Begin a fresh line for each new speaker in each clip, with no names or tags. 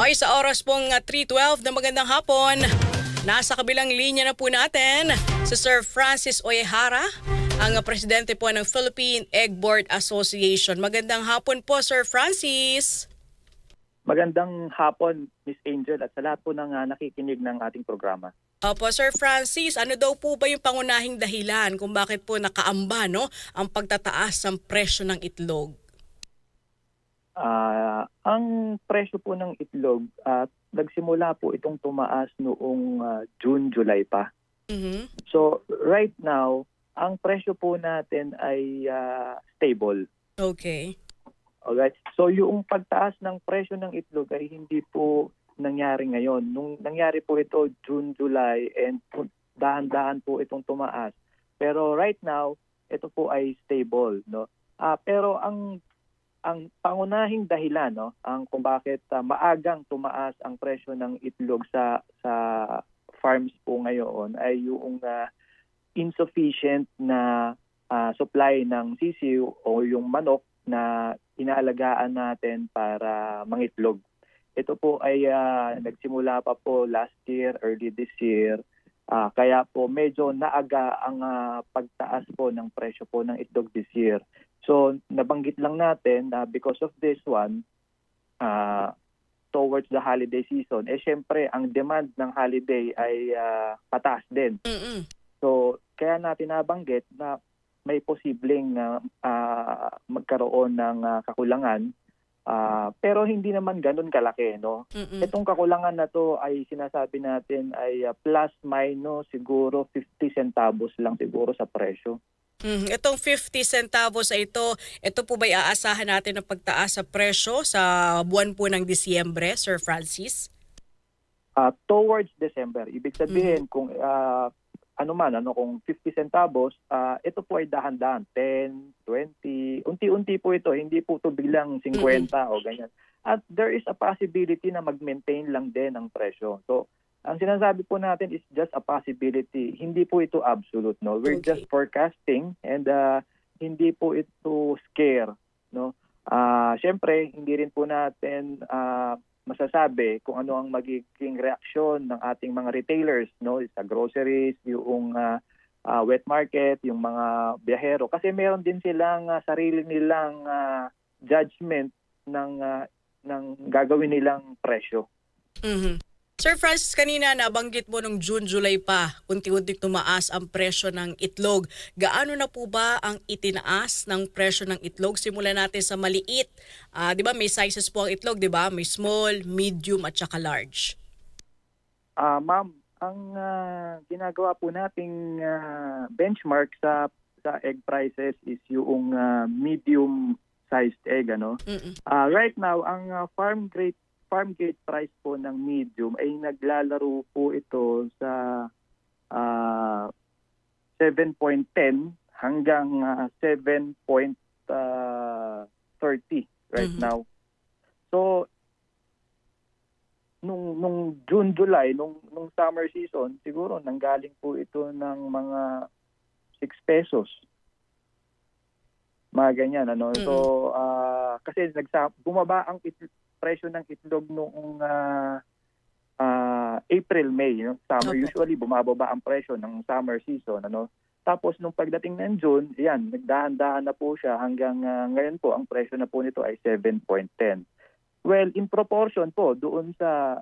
May sa oras pong 3:12 na magandang hapon. Nasa kabilang linya na po natin si Sir Francis Oyehara, ang presidente po ng Philippine Egg Board Association. Magandang hapon po, Sir Francis.
Magandang hapon, Miss Angel, at sa lahat po ng nakikinig ng ating programa.
Opo, Sir Francis, ano daw po ba yung pangunahing dahilan kung bakit po nakaamba ang pagtataas ng presyo ng itlog?
Ang presyo po ng itlog, nagsimula po itong tumaas noong June, July pa.
Mm-hmm.
So right now, ang presyo po natin ay stable.
Okay.
Alright. So yung pagtaas ng presyo ng itlog ay hindi po nangyari ngayon. Nung nangyari po ito June, July, and dahan-dahan po itong tumaas. Pero right now, ito po ay stable, no? Pero ang pangunahing dahilan, no, ang kung bakit maagang tumaas ang presyo ng itlog sa farms po ngayon ay yung insufficient na supply ng sisiw o yung manok na inaalagaan natin para mangitlog. Ito po ay nagsimula pa po last year, early this year. Kaya po medyo naaga ang pagtaas po ng presyo po ng itlog this year. So nabanggit lang natin na because of this one, towards the holiday season, syempre ang demand ng holiday ay pataas din.
Mm-mm.
So kaya natin nabanggit na may posibleng magkaroon ng kakulangan. Pero hindi naman ganun kalaki, no?
Mm-mm.
Itong kakulangan na to ay sinasabi natin ay plus minus siguro 50 centavos lang siguro sa presyo.
Itong 50 centavos ito po ba aasahan natin ng pagtaas sa presyo sa buwan po ng Disyembre, Sir Francis?
Towards December. Ibig sabihin kung kung 50 centavos, ito po ay dahan-dahan, 10, 20, unti-unti po ito, hindi po ito biglang 50 o ganyan. At there is a possibility na mag-maintain lang din ang presyo. So, ang sinasabi po natin is just a possibility. Hindi po ito absolute, no? We're just forecasting and hindi po ito scare, no? Syempre, hindi rin po natin masasabi kung ano ang magiging reaksyon ng ating mga retailers, no, sa groceries, yung wet market, yung mga biyahero, kasi meron din silang sarili nilang judgment ng gagawin nilang presyo.
Mm-hmm. Sir Francis, kanina nabanggit mo nung June, July pa, unti-unti tumaas ang presyo ng itlog. Gaano na po ba ang itinaas ng presyo ng itlog? Simulan natin sa maliit. Di ba may sizes po ang itlog, di ba? May small, medium at saka large.
Ma'am, ang ginagawa po nating benchmark sa egg prices is yung medium sized egg, ano? Right now, ang farm gate price po ng medium ay naglalaro po ito sa 7.10 hanggang 7.30 right now. So nung June, July, nung summer season, siguro nanggaling po ito ng mga 6 pesos. Mga ganyan, ano? So kasi bumaba ang presyo ng itlog noong April, May, no? Summer. Okay. Usually bumababa ang presyo ng summer season, ano. Tapos nung pagdating ng June, yan, nagdahan-dahan na po siya hanggang ngayon po ang presyo na po nito ay 7.10. Well, in proportion po doon sa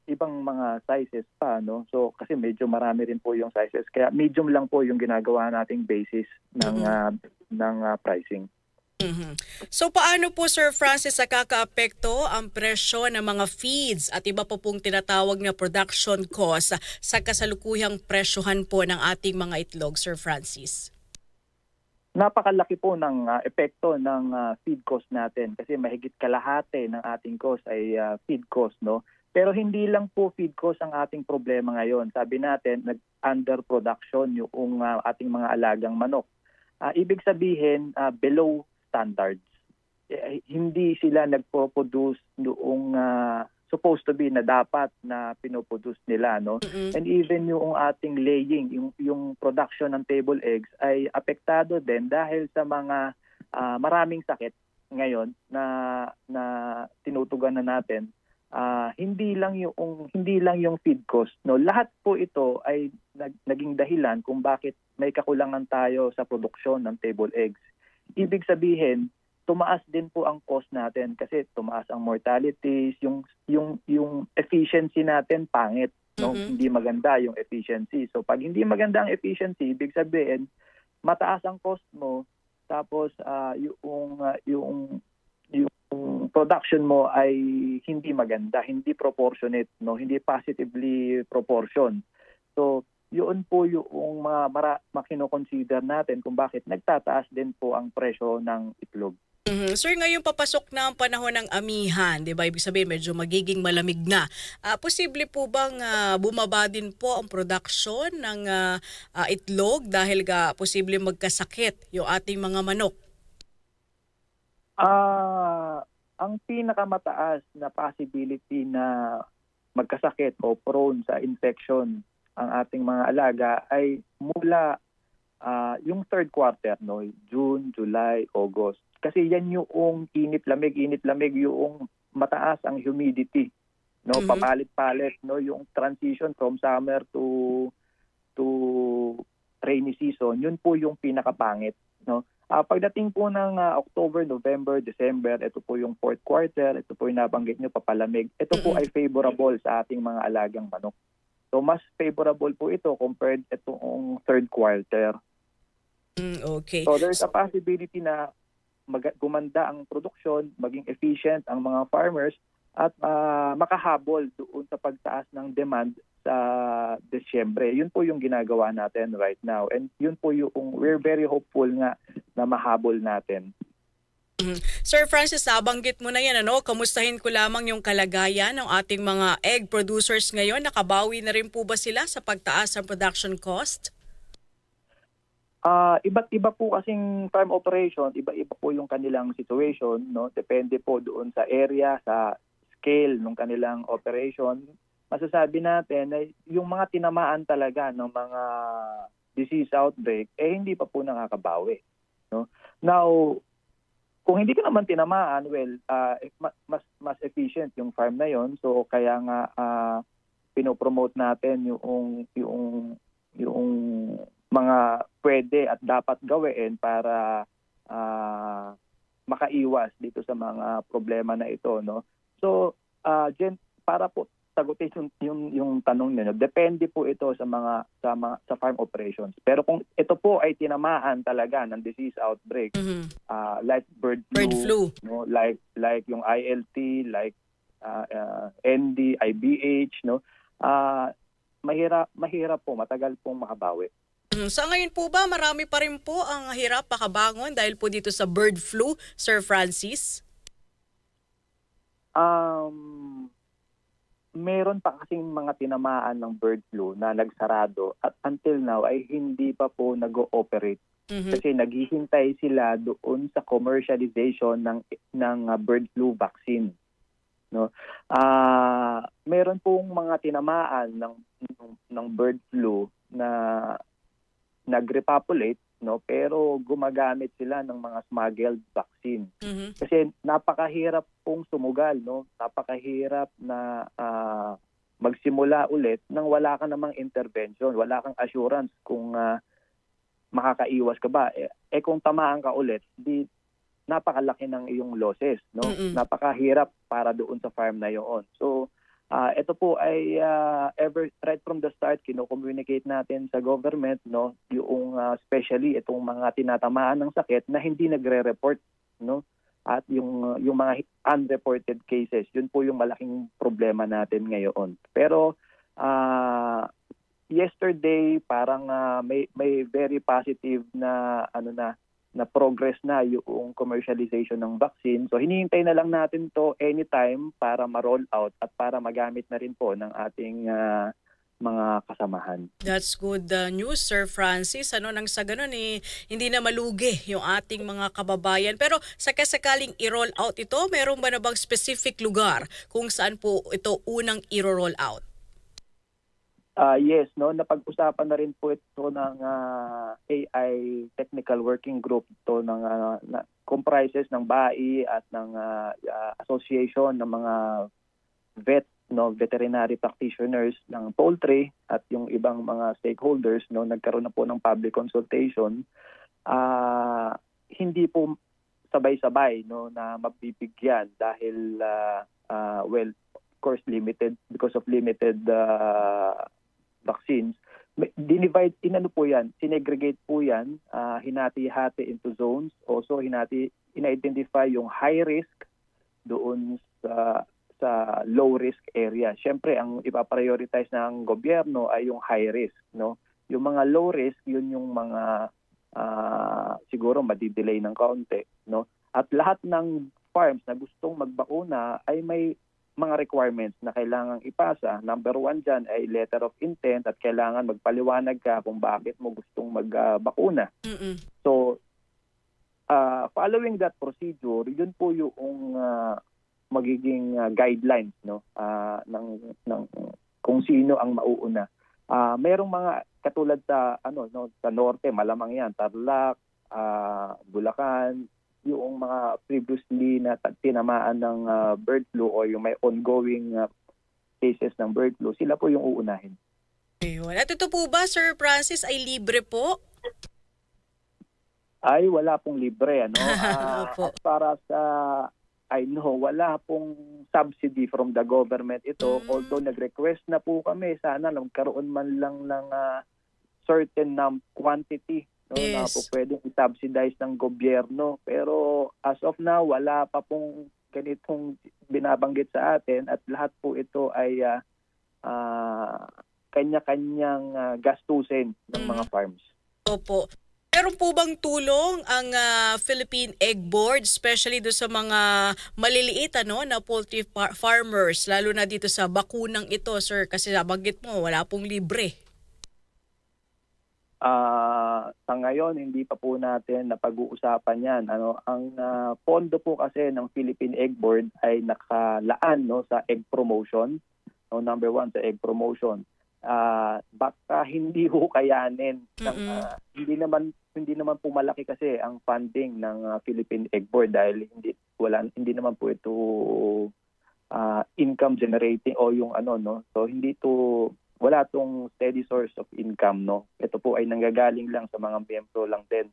ibang mga sizes pa, no. So kasi medyo marami rin po yung sizes, kaya medium lang po yung ginagawa nating basis ng pricing.
So paano po, Sir Francis, nakakaapekto ang presyo ng mga feeds at iba po pong tinatawag na production cost sa kasalukuyang presyohan po ng ating mga itlog, Sir Francis?
Napakalaki po ng epekto ng feed cost natin kasi mahigit kalahati ng ating cost ay feed cost, no? Pero hindi lang po feed cost ang ating problema ngayon. Sabi natin, nag-underproduction yung ating mga alagang manok. Ibig sabihin, below standards. Hindi sila nagpo-produce noong supposed to be na dapat na pinoproduce nila, no? And even yung ating laying, yung production ng table eggs ay apektado din dahil sa mga maraming sakit ngayon na tinutugan na natin hindi lang yung feed cost, no. Lahat po ito ay naging dahilan kung bakit may kakulangan tayo sa produksyon ng table eggs. Ibig sabihin, tumaas din po ang cost natin kasi tumaas ang mortalities, yung efficiency natin pangit, no. Hindi maganda yung efficiency. So pag hindi maganda ang efficiency, ibig sabihin mataas ang cost mo, tapos yung production mo ay hindi maganda, hindi proportionate, no, hindi positively proportion. So, yun po yung mga makino-consider natin kung bakit nagtataas din po ang presyo ng itlog.
Sir, ngayon papasok na ang panahon ng amihan, 'di ba? Ibig sabihin medyo magiging malamig na. Posible po bang bumaba din po ang production ng itlog dahil posible magkasakit yung ating mga manok?
Ang pinakamataas na possibility na magkasakit o prone sa infection ang ating mga alaga ay mula yung third quarter, no, June, July, August. Kasi yan yung init-lamig yung mataas ang humidity, no, papalit-palit, no, yung transition from summer to rainy season, yun po yung pinakapangit, no. Pagdating po ng October, November, December, ito po yung fourth quarter, ito po yung nabanggit nyo, papalamig. Ito po ay favorable sa ating mga alagang manok. So mas favorable po ito compared itong third quarter.
Okay.
So there's a possibility na gumanda ang produksyon, maging efficient ang mga farmers, at makahabol doon sa pagtaas ng demand sa Desyembre. Yun po yung ginagawa natin right now. And yun po yung we're very hopeful nga na mahabol natin.
Sir Francis, nabanggit mo na yan, ano? Kamustahin ko lamang yung kalagayan ng ating mga egg producers ngayon. Nakabawi na rin po ba sila sa pagtaas ng production cost?
Iba't iba po kasing farm operation, iba-iba po yung kanilang situation, no? Depende po doon sa area, sa scale ng kanilang operation. Masasabi natin na yung mga tinamaan talaga ng mga disease outbreak hindi pa po nakakabawi, no? Now, kung hindi ka naman tinamaan, well, mas efficient yung farm na yon. So kaya nga pinopromote natin yung mga pwede at dapat gawin para makaiwas dito sa mga problema na ito, no. So para po sagutin yung tanong niyo, depende po ito sa farm operations. Pero kung ito po ay tinamaan talaga ng disease outbreak, like bird flu, no, like yung ILT, like ND, IBH, no, mahirap po, matagal pong makabawi.
Sa ngayon po ba, marami pa rin po ang hirap makabangon dahil po dito sa bird flu, Sir Francis?
Meron pa kasing mga tinamaan ng bird flu na nagsarado at until now ay hindi pa po nag-ooperate. Kasi naghihintay sila doon sa commercialization ng bird flu vaccine, no. Meron pong mga tinamaan ng bird flu na nagrepopulate, no, pero gumagamit sila ng mga smuggled vaccine. Kasi napakahirap pong sumugal, no, napakahirap na magsimula ulit nang wala ka namang intervention, wala kang assurance kung makakaiwas ka ba. Kung tamaan ka ulit, di napakalaki ng iyong losses, no. Napakahirap para doon sa farm na yoon. So ito po ay right from the start kino-communicate natin sa government, no, yung especially itong mga tinatamaan ng sakit na hindi nagre-report, no, at yung mga unreported cases, yun po yung malaking problema natin ngayon. Pero yesterday parang may very positive na na progress na yung commercialization ng vaccine. So hinihintay na lang natin to anytime para ma-roll out at para magamit na rin po ng ating mga kasamahan.
That's good news, Sir Francis. Nang sa ganun hindi na malugi yung ating mga kababayan. Pero sakasakaling i-roll out ito, meron ba na bang specific lugar kung saan po ito unang i-roll out?
Yes, no, napag-usapan na rin po ito ng AI Technical Working Group to comprises ng BAI at ng association ng mga veterinary practitioners ng poultry at yung ibang mga stakeholders, nagkaroon na po ng public consultation. Hindi po sabay-sabay na magbibigyan dahil well, of course limited because of limited vaccines. Dinivide, po yan, sinegregate po yan, hinati-hati into zones. Also, in-identify yung high risk doon sa low risk area. Siyempre, ang ipaprioritize ng gobyerno ay yung high risk. Yung mga low risk, yun yung mga siguro madidelay ng kaunti. At lahat ng farms na gustong magbakuna ay may mga requirements na kailangang ipasa. Number 1 dyan ay letter of intent at kailangan magpaliwanag ka kung bakit mo gustong magbakuna. So, following that procedure, yun po yung magiging guidelines ng kung sino ang mauuna. Merong mga katulad sa sa norte, malamang yan, Tarlac, Bulacan, yung mga previously na tinamaan ng bird flu o yung may ongoing cases ng bird flu, sila po yung uunahin.
Ayun. At ito po ba, Sir Francis, ay libre po?
Ay, wala pong libre.
Opo.
Para sa I know, wala pong subsidy from the government ito. Although nag-request na po kami, sana magkaroon man lang ng certain quantity na po pwedeng i-subsidize ng gobyerno. Pero as of now, wala pa pong ganitong binabanggit sa atin at lahat po ito ay kanya-kanyang gastusin ng mga farms.
Opo. Meron po bang tulong ang Philippine Egg Board, especially do sa mga maliliit na poultry farmers, lalo na dito sa bakunang ito, sir? Kasi nabanggit mo, wala pong libre.
Sa ngayon, hindi pa po natin napag-uusapan yan. Ang pondo po kasi ng Philippine Egg Board ay nakalaan sa egg promotion. Number 1 sa egg promotion. Baka hindi ho kayanin hindi naman po malaki kasi ang funding ng Philippine Egg Board dahil hindi naman po ito income generating o yung so wala tong steady source of income. Ito po ay nanggagaling lang sa mga miyembro lang din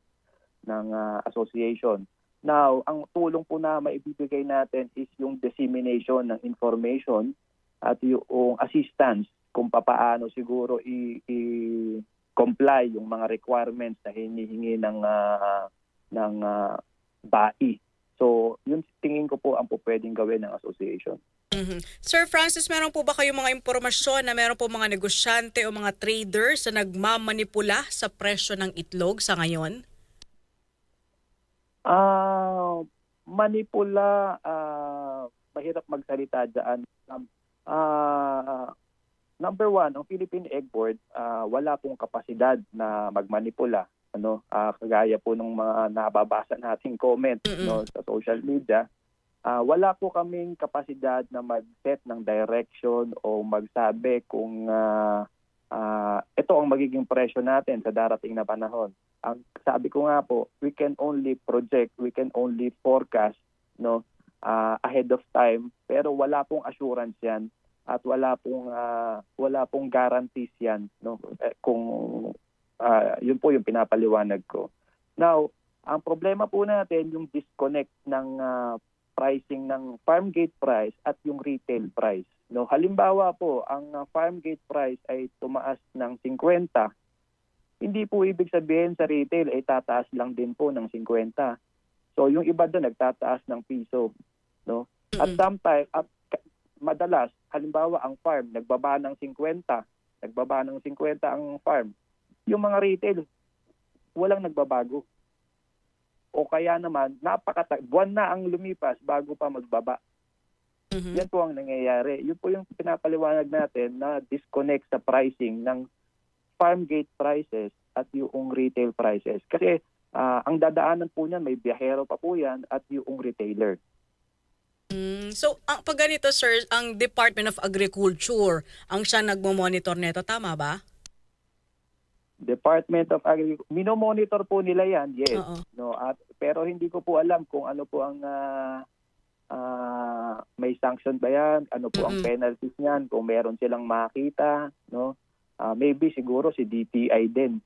ng association. Now, ang tulong po na maibibigay natin is yung dissemination ng information at yung assistance kung papaano siguro i-comply yung mga requirements na hinihingi ng BAI. So, yun tingin ko po ang pwedeng gawin ng association.
Sir Francis, meron po ba kayong mga impormasyon na meron po mga negosyante o mga traders na nagmamanipula sa presyo ng itlog sa ngayon?
Manipula, mahirap magsalita dyan. Number 1, ang Philippine Egg Board, wala pong kapasidad na magmanipula. Kagaya po ng mga nababasa nating comment sa social media. Wala po kaming kapasidad na mag-set ng direction o magsabi kung ito ang magiging presyo natin sa darating na panahon. Ang sabi ko nga po, we can only project, we can only forecast ahead of time, pero wala pong assurance yan. At wala pong guarantees yan kung yun po yung pinapaliwanag ko. Now, ang problema po natin yung disconnect ng pricing ng farm gate price at yung retail price. Halimbawa po, ang farm gate price ay tumaas ng 50. Hindi po ibig sabihin sa retail ay tataas lang din po ng 50. So yung iba doon nagtataas ng piso, At sometimes madalas, halimbawa ang farm nagbaba ng 50 ang farm. Yung mga retail walang nagbabago. O kaya naman buwan na ang lumipas bago pa magbaba. Yan po ang nangyayari. Yun po yung pinapaliwanag natin na disconnect sa pricing ng farm gate prices at yung retail prices. Kasi ang dadaanan po niyan may biyahero pa po yan at yung retailer.
So, pag ganito, sir, ang Department of Agriculture ang siya nagmo-monitor nito, tama ba?
Department of Agriculture, minomonitor po nila yan, yes.
Oo.
Pero hindi ko po alam kung ano po ang may sanction ba yan? Ano po ang penalties niyan kung meron silang makita, no? Maybe siguro si DTI din.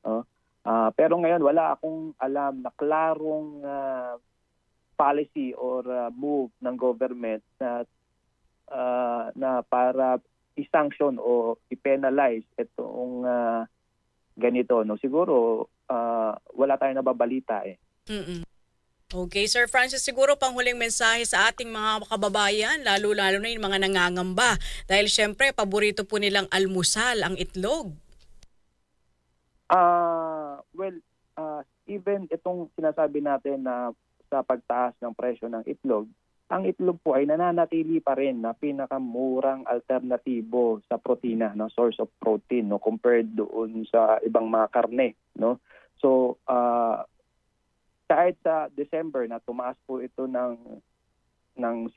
No? Pero ngayon wala akong alam na klarong policy or move ng government na para i-sanction o i-penalize itong ganito, no? Siguro wala tayong nababalita eh.
Okay, Sir Francis, siguro panghuling mensahe sa ating mga kababayan, lalo-lalo na yung mga nangangamba. Dahil syempre, paborito po nilang almusal, ang itlog.
Well, even itong sinasabi natin na sa pagtaas ng presyo ng itlog, ang itlog po ay nananatili pa rin na pinakamurang alternatibo sa protina, no, source of protein, no, compared doon sa ibang mga karne, no. So, kahit sa December na tumaas po ito ng 50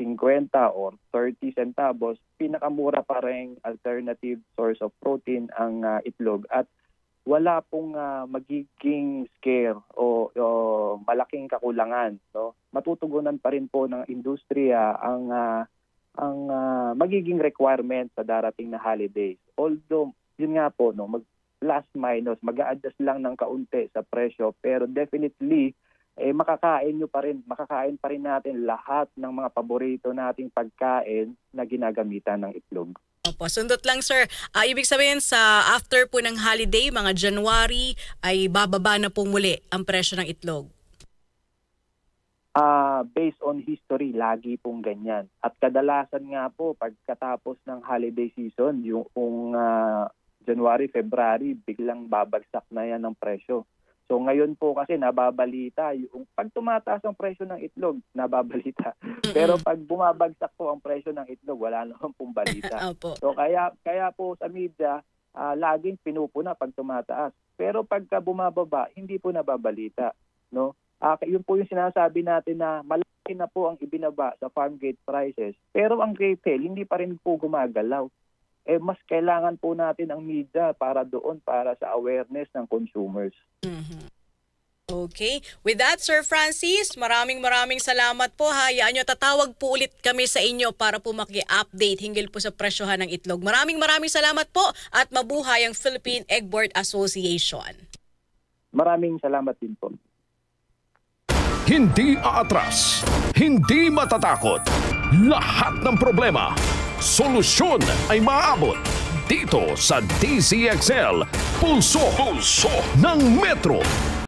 or 30 centavos, pinakamura pa rin alternative source of protein ang itlog at wala pong magiging scare o malaking kakulangan, no. Matutugunan pa rin po ng industriya ang magiging requirement sa darating na holidays. Although yun nga po, no, plus minus mag-a-adjust lang ng kaunti sa presyo, pero definitely makakain pa rin natin lahat ng mga paborito nating pagkain na ginagamitan ng itlog.
Opo, sundot lang sir. Ibig sabihin sa after po ng holiday, mga January, ay bababa na po muli ang presyo ng itlog?
Based on history, lagi pong ganyan. At kadalasan nga po, pagkatapos ng holiday season, yung January, February, biglang babagsak na yan ng presyo. So ngayon po kasi nababalita, yung pag tumataas ang presyo ng itlog, nababalita. Pero pag bumabagsak po ang presyo ng itlog, wala naman pong balita. So kaya po sa media, laging pinupuna pag tumataas. Pero pagka bumababa, hindi po nababalita, no? Yun po yung sinasabi natin na malaki na po ang ibinaba sa farm gate prices. Pero ang retail, hindi pa rin po gumagalaw. Mas kailangan po natin ang media para sa awareness ng consumers.
Okay. With that, Sir Francis, maraming salamat po. Hayaan nyo, tatawag po ulit kami sa inyo para po maki-update hinggil po sa presyohan ng itlog. Maraming salamat po at mabuhay ang Philippine Egg Board Association.
Maraming salamat din po.
Hindi aatras, hindi matatakot. Lahat ng problema, solusyon ay maaabot dito sa DZXL Pulso ng Metro.